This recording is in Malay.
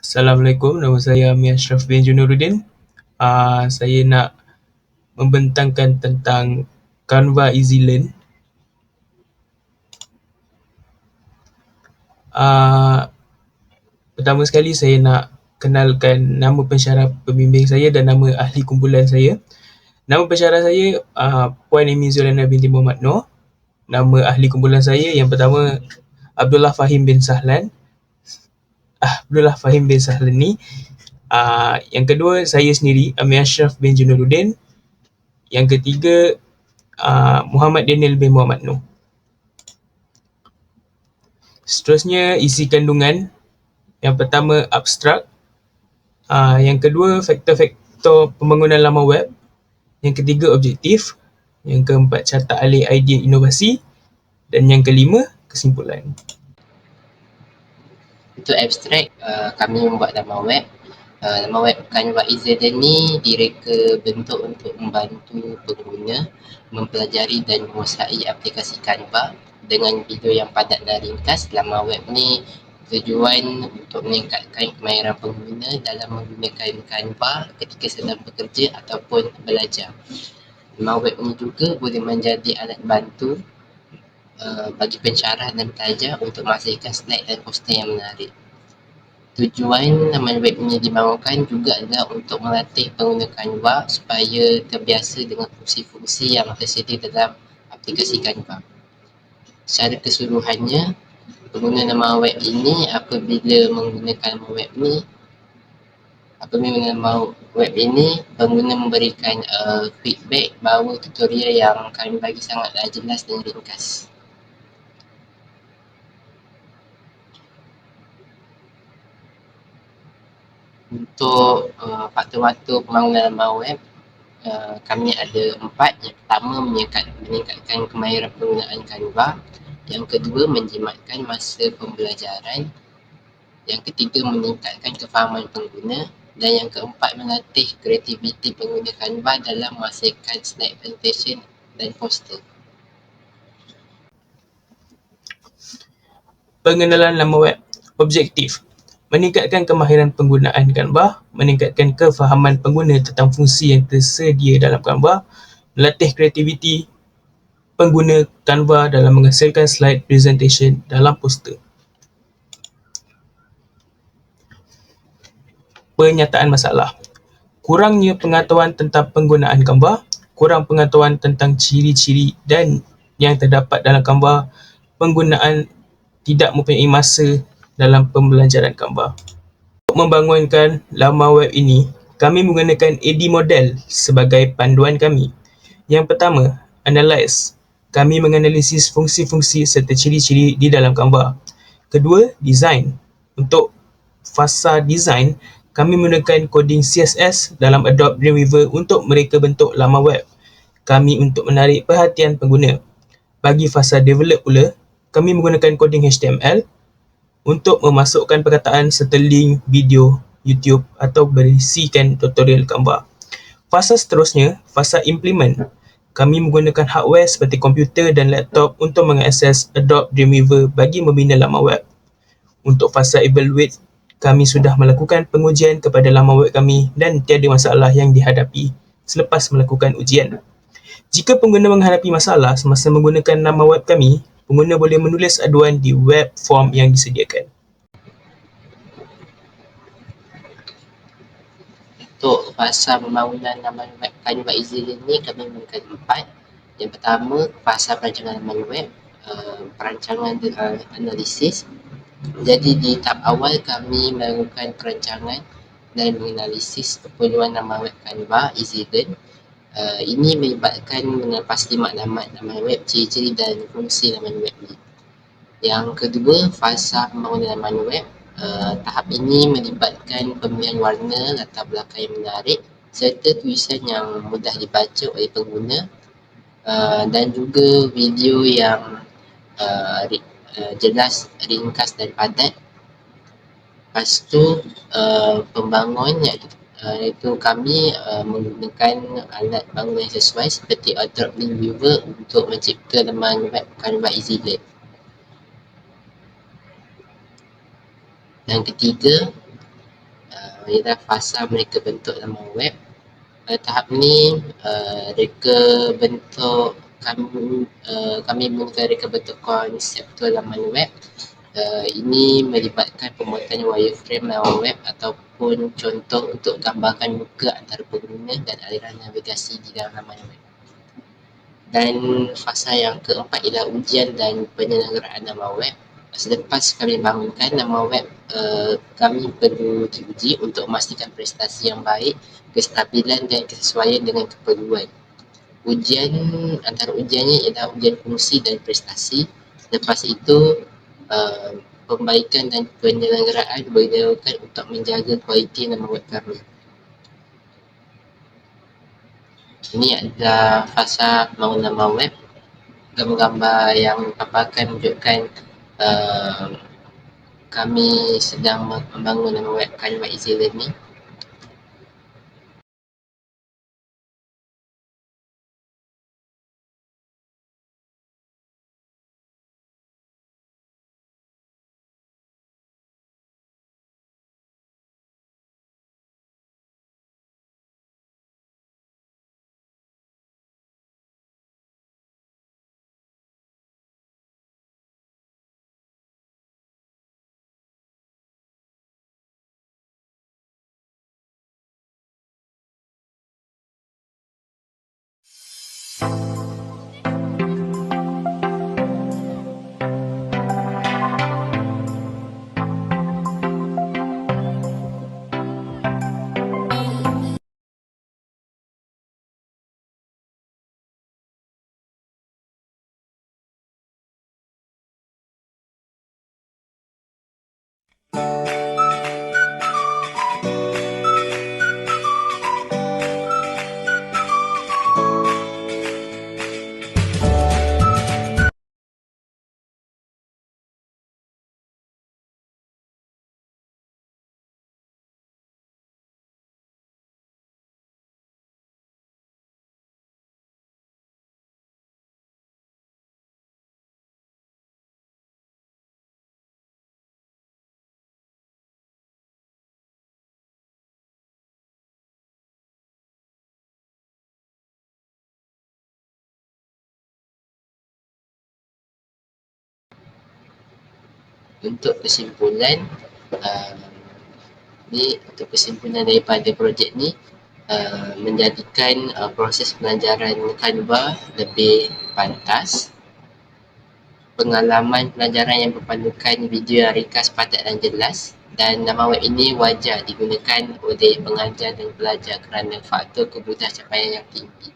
Assalamualaikum, nama saya Amir Ashraf bin Junuruddin. Saya nak membentangkan tentang Canva Easy Learn. Pertama sekali saya nak kenalkan nama pensyarah pembimbing saya dan nama ahli kumpulan saya. Nama pensyarah saya Puan Amy Zulana binti Muhammad Noor. Nama ahli kumpulan saya yang pertama Abdullah Fahim bin Sahlan. Abdullah Fahim bin Sahlan ni. Yang kedua saya sendiri Amir Ashraf bin Junuruddin. Yang ketiga Muhammad Daniel bin Muhammad Noor. Seterusnya isi kandungan. Yang pertama abstrak. Yang kedua faktor-faktor pembangunan laman web. Yang ketiga objektif. Yang keempat carta alih idea inovasi. Dan yang kelima kesimpulan. Untuk abstrak, kami membuat laman web. Laman web Canva Easy Learn ni direka bentuk untuk membantu pengguna mempelajari dan menguasai aplikasi Canva dengan video yang padat dan ringkas. Laman web ni tujuan untuk meningkatkan kemahiran pengguna dalam menggunakan Canva ketika sedang bekerja ataupun belajar. Laman web ni juga boleh menjadi alat bantu bagi pensyarah dan pelajar untuk menghasilkan slide dan poster yang menarik. Tujuan laman web ini dibangunkan juga adalah untuk melatih pengguna Canva supaya terbiasa dengan fungsi-fungsi yang tersedia dalam aplikasi Canva. Secara keseluruhannya, pengguna laman web ini apabila menggunakan laman web ini, pengguna memberikan feedback bahawa tutorial yang kami bagi sangatlah jelas dan ringkas. Untuk faktor-faktor pembangunan laman web, kami ada 4. Yang pertama, meningkatkan kemahiran penggunaan Canva. Yang kedua, menjimatkan masa pembelajaran. Yang ketiga, meningkatkan kefahaman pengguna. Dan yang keempat, melatih kreativiti pengguna Canva dalam menghasilkan slide presentation dan poster. Pengenalan laman web. Objektif. Meningkatkan kemahiran penggunaan Canva, meningkatkan kefahaman pengguna tentang fungsi yang tersedia dalam Canva, melatih kreativiti pengguna Canva dalam menghasilkan slide presentation dalam poster. Penyataan masalah. Kurangnya pengetahuan tentang penggunaan Canva, kurang pengetahuan tentang ciri-ciri dan yang terdapat dalam Canva, penggunaan tidak mempunyai masa dalam pembelajaran Canva. Untuk membangunkan laman web ini, kami menggunakan AD model sebagai panduan kami. Yang pertama, analyze. Kami menganalisis fungsi-fungsi serta ciri-ciri di dalam Canva. Kedua, design. Untuk fasa design, kami menggunakan coding CSS dalam Adobe Dreamweaver untuk mereka bentuk laman web kami untuk menarik perhatian pengguna. Bagi fasa develop pula, kami menggunakan coding HTML untuk memasukkan perkataan serta link video YouTube atau berisikan tutorial Canva. Fasa seterusnya, fasa implement. Kami menggunakan hardware seperti komputer dan laptop untuk mengakses Adobe Dreamweaver bagi membina laman web. Untuk fasa evaluate, kami sudah melakukan pengujian kepada laman web kami dan tiada masalah yang dihadapi selepas melakukan ujian. Jika pengguna menghadapi masalah semasa menggunakan laman web kami, pengguna boleh menulis aduan di web form yang disediakan. Untuk fasa pembangunan laman web Canva Easy Learn ni kami menggunakan 4. Yang pertama, fasa perancangan laman web, perancangan dan analisis. Jadi di tahap awal kami melakukan perancangan dan menganalisis keperluan laman web Canva Easy Learn. Ini melibatkan pasti maklumat laman web, ciri-ciri dan fungsi laman web ni. Yang kedua, fasa pembangunan laman web. Tahap ini melibatkan pemilihan warna, latar belakang yang menarik serta tulisan yang mudah dibaca oleh pengguna, dan juga video yang jelas, ringkas dan padat. Lepas tu pembangun iaitu kami menggunakan alat bangunan yang sesuai seperti Adobe Dreamweaver untuk mencipta laman web Canva Easy Learn. Yang ketiga, ialah fasa mereka bentuk laman web. Pada tahap ni reka bentuk kami menggunakan reka bentuk konseptual laman web. Ini melibatkan pembuatan wireframe laman web ataupun contoh untuk gambarkan muka antara pengguna dan aliran navigasi di dalam laman web. Dan fasa yang keempat ialah ujian dan penyelenggaraan laman web. Selepas kami bangunkan laman web, kami perlu diuji untuk memastikan prestasi yang baik, kestabilan dan kesesuaian dengan keperluan. Antara ujiannya ialah ujian fungsi dan prestasi. Lepas itu, pembaikan dan penyelenggaraan dilakukan untuk menjaga kualiti laman web kami. Ini adalah fasa bangun laman web. Gambar-gambar yang paparkan menunjukkan kami sedang membangun laman web Canva Easy Learning. Untuk kesimpulan, untuk kesimpulan daripada projek ni, menjadikan proses pelajaran Canva lebih pantas. Pengalaman pelajaran yang berpandukan video yang ringkas, padat dan jelas. Dan laman web ini wajar digunakan oleh pengajar dan pelajar kerana faktor kemudahan capaian yang tinggi.